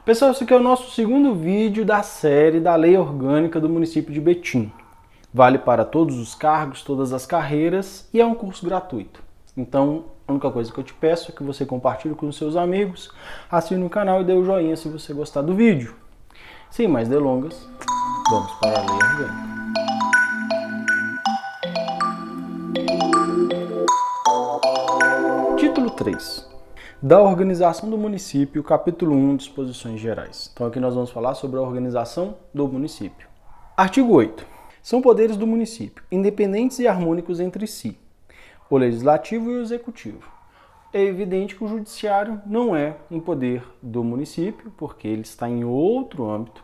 Pessoal, esse aqui é o nosso segundo vídeo da série da Lei Orgânica do município de Betim. Vale para todos os cargos, todas as carreiras e é um curso gratuito. Então, a única coisa que eu te peço é que você compartilhe com os seus amigos, assine o canal e dê o joinha se você gostar do vídeo. Sem mais delongas, vamos para a Lei Orgânica. Título 3. Da organização do município, capítulo 1, disposições gerais. Então aqui nós vamos falar sobre a organização do município. Artigo 8. São poderes do município, independentes e harmônicos entre si, o legislativo e o executivo. É evidente que o judiciário não é um poder do município, porque ele está em outro âmbito.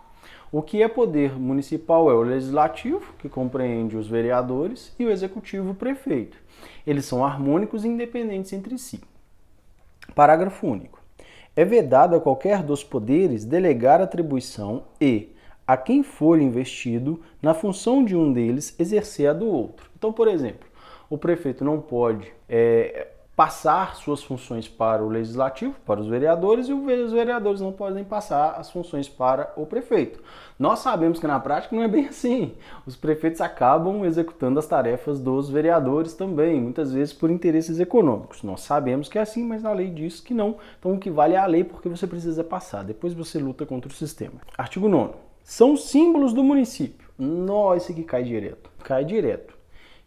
O que é poder municipal é o legislativo, que compreende os vereadores, e o executivo, o prefeito. Eles são harmônicos e independentes entre si. Parágrafo único. É vedado a qualquer dos poderes delegar atribuição e, a quem for investido, na função de um deles, exercer a do outro. Então, por exemplo, o prefeito não pode passar suas funções para o legislativo, para os vereadores, e os vereadores não podem passar as funções para o prefeito. Nós sabemos que na prática não é bem assim. Os prefeitos acabam executando as tarefas dos vereadores também, muitas vezes por interesses econômicos. Nós sabemos que é assim, mas na lei diz que não. Então o que vale é a lei, porque você precisa passar. Depois você luta contra o sistema. Artigo 9. São símbolos do município. Esse aqui cai direto. Cai direto.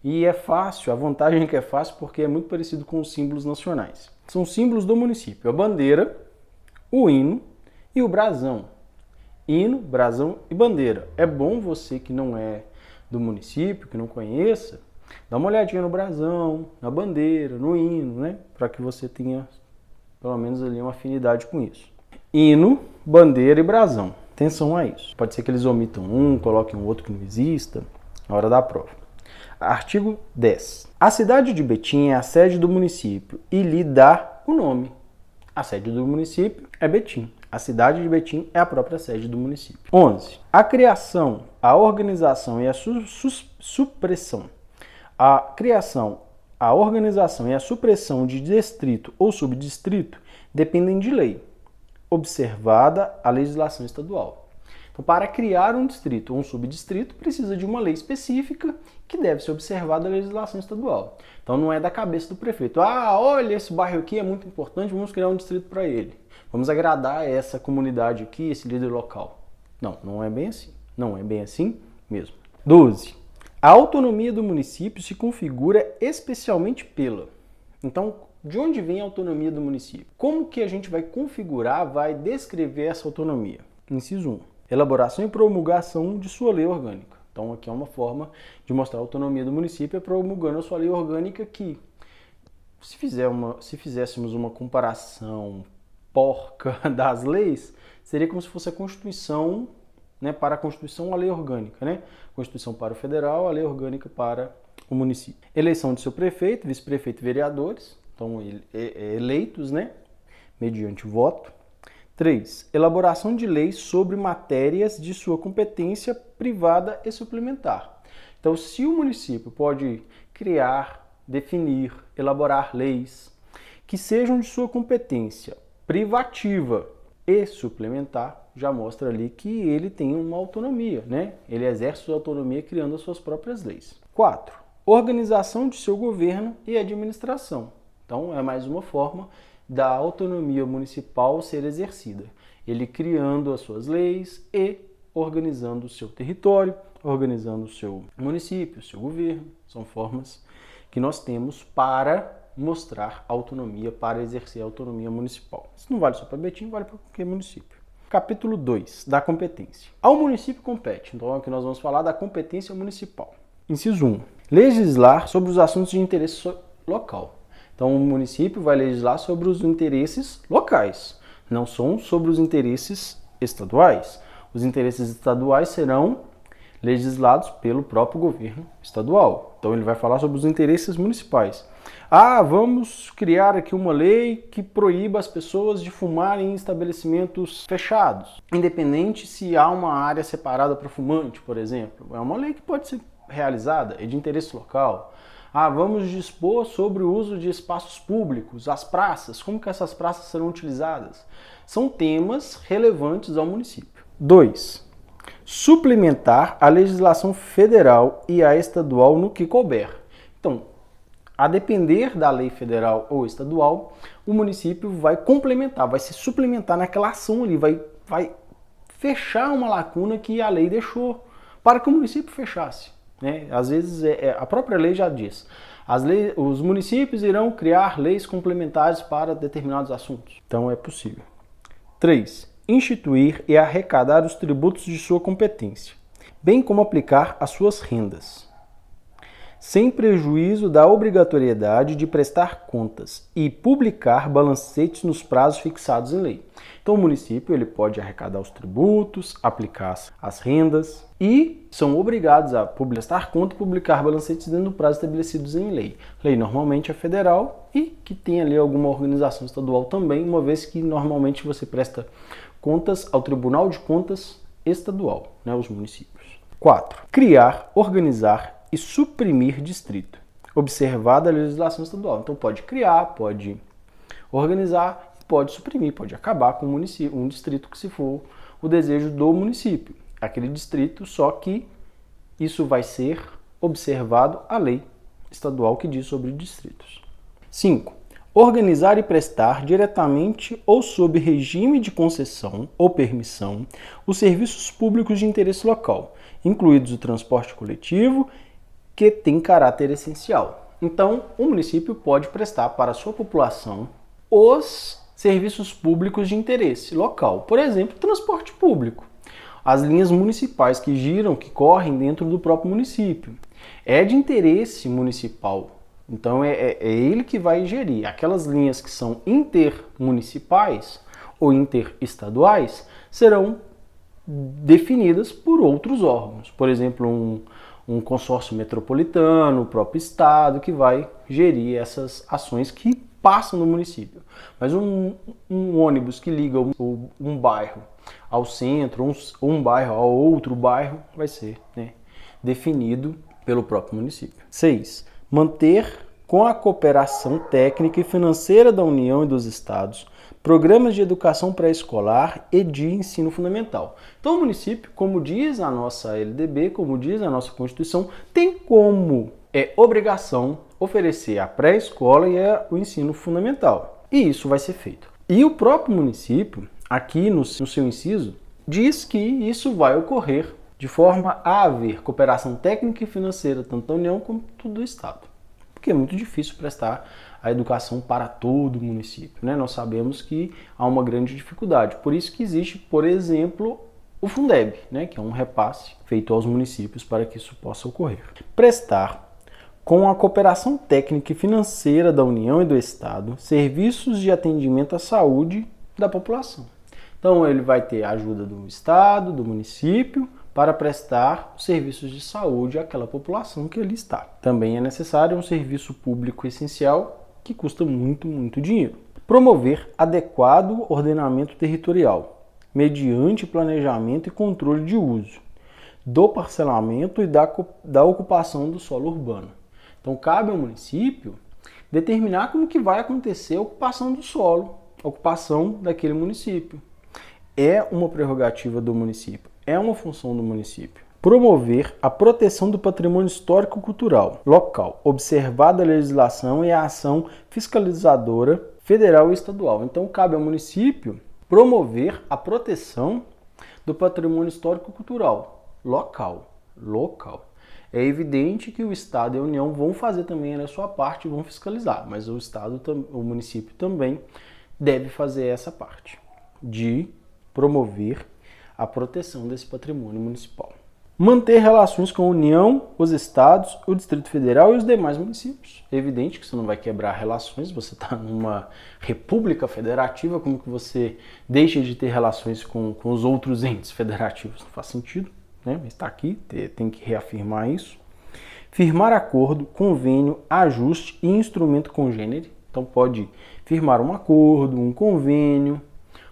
E é fácil, a vantagem é que é fácil porque é muito parecido com os símbolos nacionais. São símbolos do município: a bandeira, o hino e o brasão. Hino, brasão e bandeira. É bom você que não é do município, que não conheça, dá uma olhadinha no brasão, na bandeira, no hino, né? Para que você tenha pelo menos ali uma afinidade com isso. Hino, bandeira e brasão. Atenção a isso. Pode ser que eles omitam um, coloquem um outro que não exista na hora da prova. Artigo 10. A cidade de Betim é a sede do município e lhe dá o nome. A sede do município é Betim. A cidade de Betim é a própria sede do município. 11. A criação, a organização e a supressão. A criação, a organização e a supressão de distrito ou subdistrito dependem de lei, observada a legislação estadual. Então, para criar um distrito ou um subdistrito, precisa de uma lei específica que deve ser observada a legislação estadual. Então, não é da cabeça do prefeito. Olha, esse bairro aqui é muito importante, vamos criar um distrito para ele. Vamos agradar essa comunidade aqui, esse líder local. Não é bem assim. Não é bem assim mesmo. 12. A autonomia do município se configura especialmente pela... Então, de onde vem a autonomia do município? Como que a gente vai configurar, vai descrever essa autonomia? Inciso 1. Elaboração e promulgação de sua lei orgânica. Então, aqui é uma forma de mostrar a autonomia do município, é promulgando a sua lei orgânica que, se fizéssemos uma comparação porca das leis, seria como se fosse a Constituição, né, para a Constituição, a lei orgânica, né? Constituição para o federal, a lei orgânica para o município. Eleição de seu prefeito, vice-prefeito e vereadores, então eleitos, né, mediante voto. 3. Elaboração de leis sobre matérias de sua competência privada e suplementar. Então, se o município pode criar, definir, elaborar leis que sejam de sua competência privativa e suplementar, já mostra ali que ele tem uma autonomia, né? Ele exerce sua autonomia criando as suas próprias leis. 4. Organização de seu governo e administração. Então, é mais uma forma da autonomia municipal ser exercida. Ele criando as suas leis e organizando o seu território, organizando o seu município, o seu governo. São formas que nós temos para mostrar autonomia, para exercer a autonomia municipal. Isso não vale só para Betim, vale para qualquer município. Capítulo 2, da competência. Ao município compete. Então aqui nós vamos falar da competência municipal. Inciso 1. Legislar sobre os assuntos de interesse local. Então, o município vai legislar sobre os interesses locais, não são sobre os interesses estaduais. Os interesses estaduais serão legislados pelo próprio governo estadual. Então, ele vai falar sobre os interesses municipais. Vamos criar aqui uma lei que proíba as pessoas de fumarem em estabelecimentos fechados, independente se há uma área separada para fumante, por exemplo. É uma lei que pode ser realizada, é de interesse local. Vamos dispor sobre o uso de espaços públicos, as praças, como que essas praças serão utilizadas? São temas relevantes ao município. 2. Suplementar a legislação federal e a estadual no que couber. Então, a depender da lei federal ou estadual, o município vai complementar, vai se suplementar naquela ação ali, vai fechar uma lacuna que a lei deixou para que o município fechasse. Né? Às vezes, a própria lei já diz, os municípios irão criar leis complementares para determinados assuntos. Então, é possível. 3. Instituir e arrecadar os tributos de sua competência, bem como aplicar as suas rendas, sem prejuízo da obrigatoriedade de prestar contas e publicar balancetes nos prazos fixados em lei. Então o município ele pode arrecadar os tributos, aplicar as rendas e são obrigados a prestar conta e publicar balancetes dentro do prazo estabelecidos em lei. Lei normalmente é federal e que tem ali alguma organização estadual também, uma vez que normalmente você presta contas ao Tribunal de Contas Estadual, né, os municípios. 4. Criar, organizar e suprimir distrito, observada a legislação estadual. Então pode criar, pode organizar, pode suprimir, pode acabar com um distrito que se for o desejo do município. Aquele distrito, só que isso vai ser observado a lei estadual que diz sobre distritos. 5. Organizar e prestar diretamente ou sob regime de concessão ou permissão os serviços públicos de interesse local, incluídos o transporte coletivo, que tem caráter essencial. Então, o município pode prestar para a sua população os serviços públicos de interesse local. Por exemplo, transporte público. As linhas municipais que giram, que correm dentro do próprio município. É de interesse municipal. Então, é ele que vai gerir. Aquelas linhas que são intermunicipais ou interestaduais serão definidas por outros órgãos. Por exemplo, um consórcio metropolitano, o próprio estado, que vai gerir essas ações que passam no município. Mas um ônibus que liga um bairro ao centro, ou um bairro ao outro bairro, vai ser, né, definido pelo próprio município. 6. Manter, com a cooperação técnica e financeira da União e dos Estados, programas de educação pré-escolar e de ensino fundamental. Então o município, como diz a nossa LDB, como diz a nossa Constituição, tem como obrigação oferecer a pré-escola e o ensino fundamental. E isso vai ser feito. E o próprio município, aqui no seu inciso, diz que isso vai ocorrer de forma a haver cooperação técnica e financeira, tanto da União quanto do Estado. Porque é muito difícil prestar a educação para todo o município, né? Nós sabemos que há uma grande dificuldade. Por isso que existe, por exemplo, o Fundeb, né? Que é um repasse feito aos municípios para que isso possa ocorrer. Prestar, com a cooperação técnica e financeira da União e do Estado, serviços de atendimento à saúde da população. Então ele vai ter a ajuda do Estado, do município, para prestar os serviços de saúde àquela população que ali está. Também é necessário um serviço público essencial que custa muito, muito dinheiro. Promover adequado ordenamento territorial, mediante planejamento e controle de uso, do parcelamento e da ocupação do solo urbano. Então cabe ao município determinar como que vai acontecer a ocupação do solo, a ocupação daquele município. É uma prerrogativa do município. É uma função do município. Promover a proteção do patrimônio histórico-cultural local, observada a legislação e a ação fiscalizadora federal e estadual. Então, cabe ao município promover a proteção do patrimônio histórico-cultural local. É evidente que o Estado e a União vão fazer também a sua parte e vão fiscalizar, mas o município também deve fazer essa parte de promover a proteção desse patrimônio municipal. Manter relações com a União, os estados, o Distrito Federal e os demais municípios. É evidente que você não vai quebrar relações, você está numa república federativa, como que você deixa de ter relações com os outros entes federativos? Não faz sentido, né? Mas está aqui, tem que reafirmar isso. Firmar acordo, convênio, ajuste e instrumento congênere. Então pode firmar um acordo, um convênio,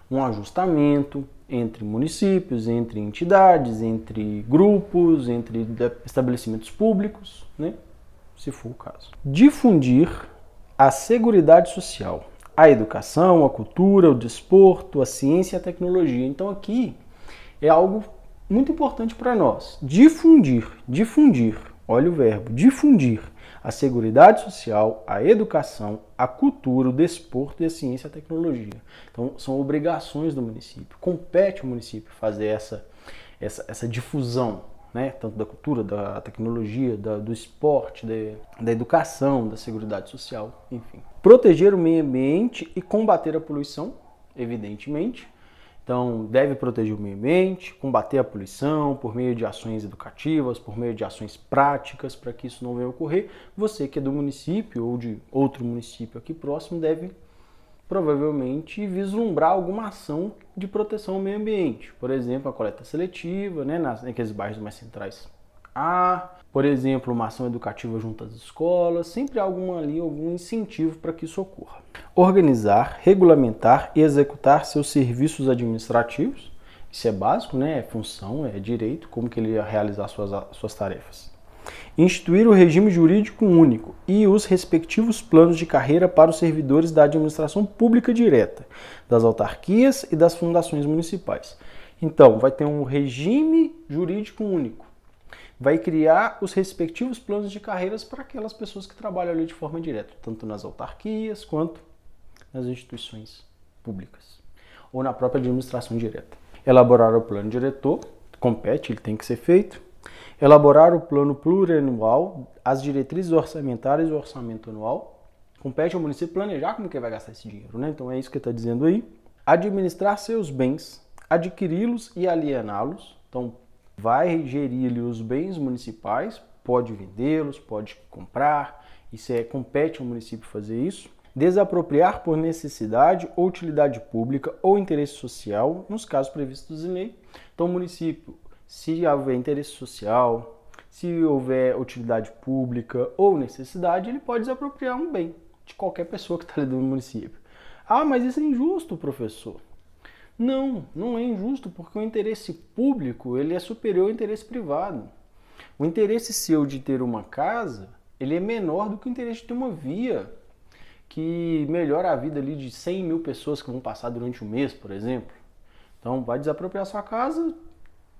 um ajustamento entre municípios, entre entidades, entre grupos, entre estabelecimentos públicos, né? Se for o caso. Difundir a Seguridade Social, a educação, a cultura, o desporto, a ciência e a tecnologia. Então aqui é algo muito importante para nós. Difundir, olha o verbo, difundir a seguridade social, a educação, a cultura, o desporto e a ciência e a tecnologia. Então são obrigações do município. Compete ao município fazer essa difusão, né? Tanto da cultura, da tecnologia, do esporte, da educação, da seguridade social, enfim. Proteger o meio ambiente e combater a poluição, evidentemente. Então, deve proteger o meio ambiente, combater a poluição por meio de ações educativas, por meio de ações práticas, para que isso não venha a ocorrer. Você que é do município ou de outro município aqui próximo deve provavelmente vislumbrar alguma ação de proteção ao meio ambiente. Por exemplo, a coleta seletiva, né, naqueles bairros mais centrais. Por exemplo, uma ação educativa junto às escolas, sempre há algum incentivo para que isso ocorra. Organizar, regulamentar e executar seus serviços administrativos. Isso é básico, né? É função, é direito, como que ele ia realizar suas tarefas. Instituir o regime jurídico único e os respectivos planos de carreira para os servidores da administração pública direta, das autarquias e das fundações municipais. Então, vai ter um regime jurídico único. Vai criar os respectivos planos de carreiras para aquelas pessoas que trabalham ali de forma direta, tanto nas autarquias quanto nas instituições públicas ou na própria administração direta. Elaborar o plano diretor, compete, ele tem que ser feito. Elaborar o plano plurianual, as diretrizes orçamentárias e o orçamento anual. Compete ao município planejar como que vai gastar esse dinheiro, né? Então é isso que está dizendo aí. Administrar seus bens, adquiri-los e aliená-los. Então vai gerir ali os bens municipais, pode vendê-los, pode comprar, compete ao município fazer isso. Desapropriar por necessidade ou utilidade pública ou interesse social, nos casos previstos em lei. Então o município, se houver interesse social, se houver utilidade pública ou necessidade, ele pode desapropriar um bem de qualquer pessoa que está ali no município. Mas isso é injusto, professor. Não, não é injusto, porque o interesse público ele é superior ao interesse privado. O interesse seu de ter uma casa, ele é menor do que o interesse de ter uma via que melhora a vida ali de 100 mil pessoas que vão passar durante um mês, por exemplo. Então, vai desapropriar sua casa,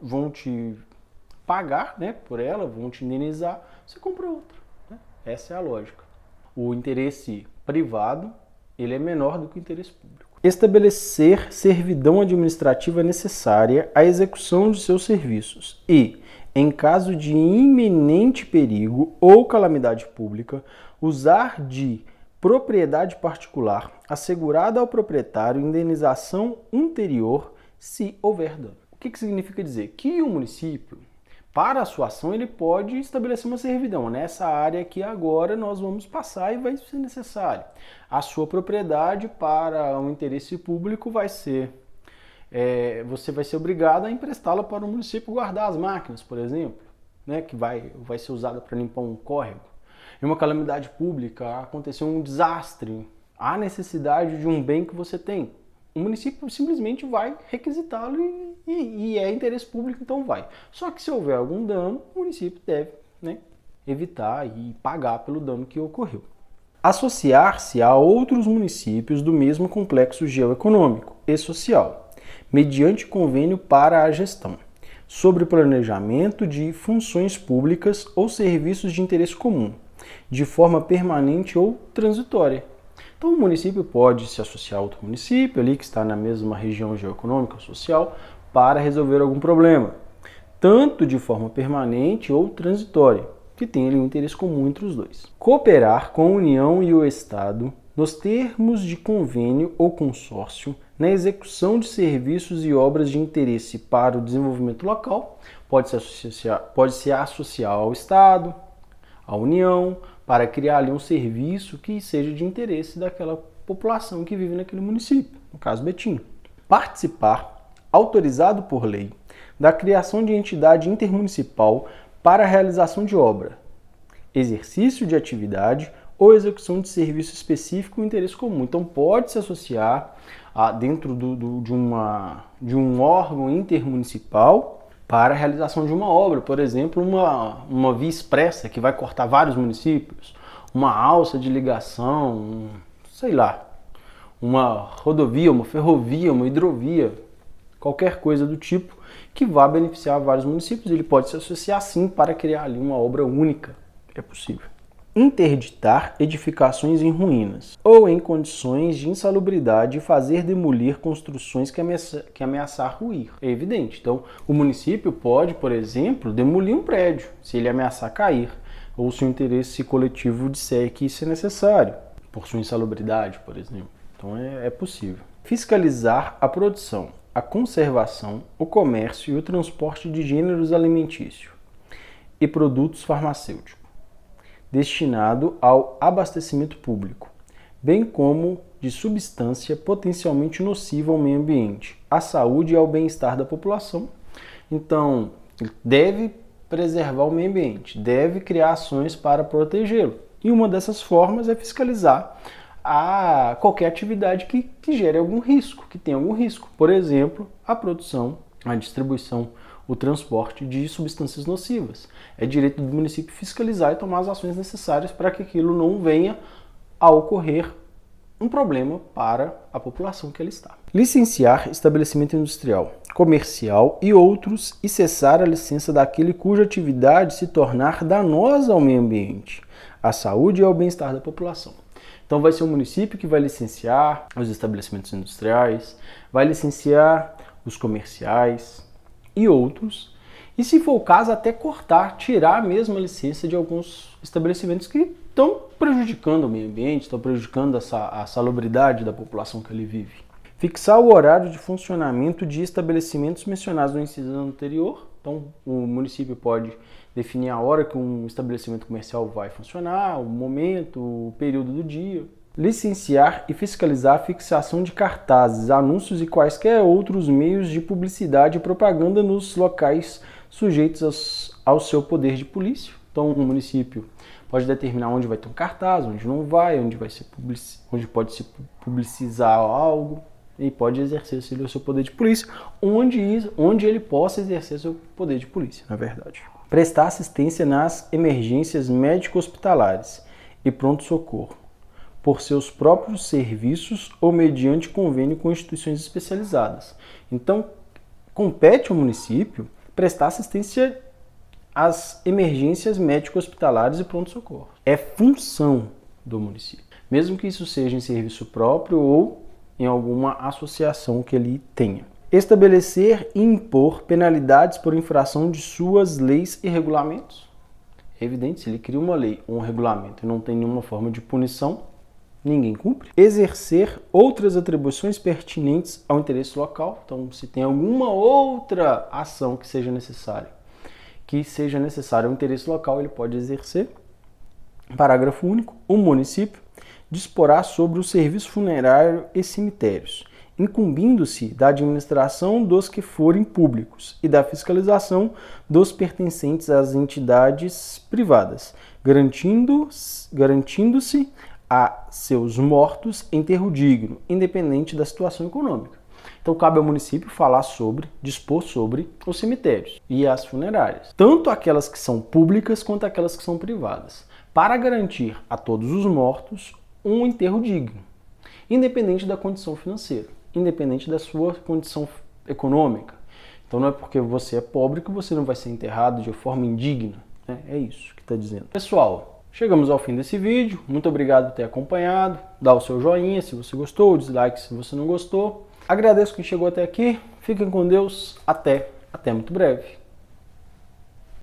vão te pagar, né, por ela, vão te indenizar, você compra outra. Né? Essa é a lógica. O interesse privado, ele é menor do que o interesse público. Estabelecer servidão administrativa necessária à execução de seus serviços e, em caso de iminente perigo ou calamidade pública, usar de propriedade particular assegurada ao proprietário indenização anterior se houver dano. O que significa dizer? Que o município, para a sua ação, ele pode estabelecer uma servidão. Nessa área aqui agora nós vamos passar e vai ser necessário. A sua propriedade para um interesse público vai ser, você vai ser obrigado a emprestá-la para o município guardar as máquinas, por exemplo, né, que vai ser usada para limpar um córrego. Em uma calamidade pública, aconteceu um desastre, há necessidade de um bem que você tem. O município simplesmente vai requisitá-lo e é interesse público, então vai. Só que se houver algum dano, o município deve, né, evitar e pagar pelo dano que ocorreu. Associar-se a outros municípios do mesmo complexo geoeconômico e social, mediante convênio para a gestão, sobre planejamento de funções públicas ou serviços de interesse comum, de forma permanente ou transitória. Então o município pode se associar a outro município ali que está na mesma região geoeconômica ou social para resolver algum problema, tanto de forma permanente ou transitória, que tem ali um interesse comum entre os dois. Cooperar com a União e o Estado nos termos de convênio ou consórcio na execução de serviços e obras de interesse para o desenvolvimento local, pode se associar ao Estado, à União, para criar ali um serviço que seja de interesse daquela população que vive naquele município, no caso Betim. Participar, autorizado por lei, da criação de entidade intermunicipal para a realização de obra, exercício de atividade ou execução de serviço específico em interesse comum. Então pode se associar dentro de um órgão intermunicipal para a realização de uma obra, por exemplo, uma via expressa que vai cortar vários municípios, uma alça de ligação, sei lá, uma rodovia, uma ferrovia, uma hidrovia, qualquer coisa do tipo que vá beneficiar vários municípios. Ele pode se associar sim para criar ali uma obra única. É possível. Interditar edificações em ruínas ou em condições de insalubridade e fazer demolir construções que ameaçar ruir. É evidente. Então, o município pode, por exemplo, demolir um prédio se ele ameaçar cair ou se o interesse coletivo disser que isso é necessário, por sua insalubridade, por exemplo. Então, é possível. Fiscalizar a produção, a conservação, o comércio e o transporte de gêneros alimentícios e produtos farmacêuticos, destinado ao abastecimento público, bem como de substância potencialmente nociva ao meio ambiente, à saúde e ao bem-estar da população. Então, deve preservar o meio ambiente, deve criar ações para protegê-lo. E uma dessas formas é fiscalizar qualquer atividade que gere algum risco, que tenha algum risco. Por exemplo, a produção, a distribuição, o transporte de substâncias nocivas. É direito do município fiscalizar e tomar as ações necessárias para que aquilo não venha a ocorrer um problema para a população que ali está. Licenciar estabelecimento industrial, comercial e outros e cessar a licença daquele cuja atividade se tornar danosa ao meio ambiente, à saúde e ao bem-estar da população. Então vai ser o município que vai licenciar os estabelecimentos industriais, vai licenciar os comerciais e outros, e se for o caso até cortar, tirar mesmo a licença de alguns estabelecimentos que estão prejudicando o meio ambiente, estão prejudicando a salubridade da população que ali vive. Fixar o horário de funcionamento de estabelecimentos mencionados no inciso anterior. Então o município pode definir a hora que um estabelecimento comercial vai funcionar, o momento, o período do dia. Licenciar e fiscalizar a fixação de cartazes, anúncios e quaisquer outros meios de publicidade e propaganda nos locais sujeitos ao seu poder de polícia. Então, o município pode determinar onde vai ter um cartaz, onde não vai, onde pode se publicizar algo e pode exercer o seu poder de polícia, onde ele possa exercer seu poder de polícia, na verdade. Prestar assistência nas emergências médico-hospitalares e pronto-socorro, por seus próprios serviços ou mediante convênio com instituições especializadas. Então, compete ao município prestar assistência às emergências médico-hospitalares e pronto-socorro. É função do município, mesmo que isso seja em serviço próprio ou em alguma associação que ele tenha. Estabelecer e impor penalidades por infração de suas leis e regulamentos. É evidente, se ele cria uma lei ou um regulamento e não tem nenhuma forma de punição, ninguém cumpre. Exercer outras atribuições pertinentes ao interesse local. Então, se tem alguma outra ação que seja necessária ao interesse local, ele pode exercer. Parágrafo único. O município disporá sobre o serviço funerário e cemitérios, incumbindo-se da administração dos que forem públicos e da fiscalização dos pertencentes às entidades privadas, garantindo-se a seus mortos enterro digno, independente da situação econômica. Então cabe ao município dispor sobre os cemitérios e as funerárias, tanto aquelas que são públicas quanto aquelas que são privadas, para garantir a todos os mortos um enterro digno, independente da condição financeira, independente da sua condição econômica. Então não é porque você é pobre que você não vai ser enterrado de forma indigna, né? É isso que está dizendo. Pessoal, chegamos ao fim desse vídeo. Muito obrigado por ter acompanhado. Dá o seu joinha se você gostou, o dislike se você não gostou. Agradeço quem chegou até aqui. Fiquem com Deus. Até muito breve.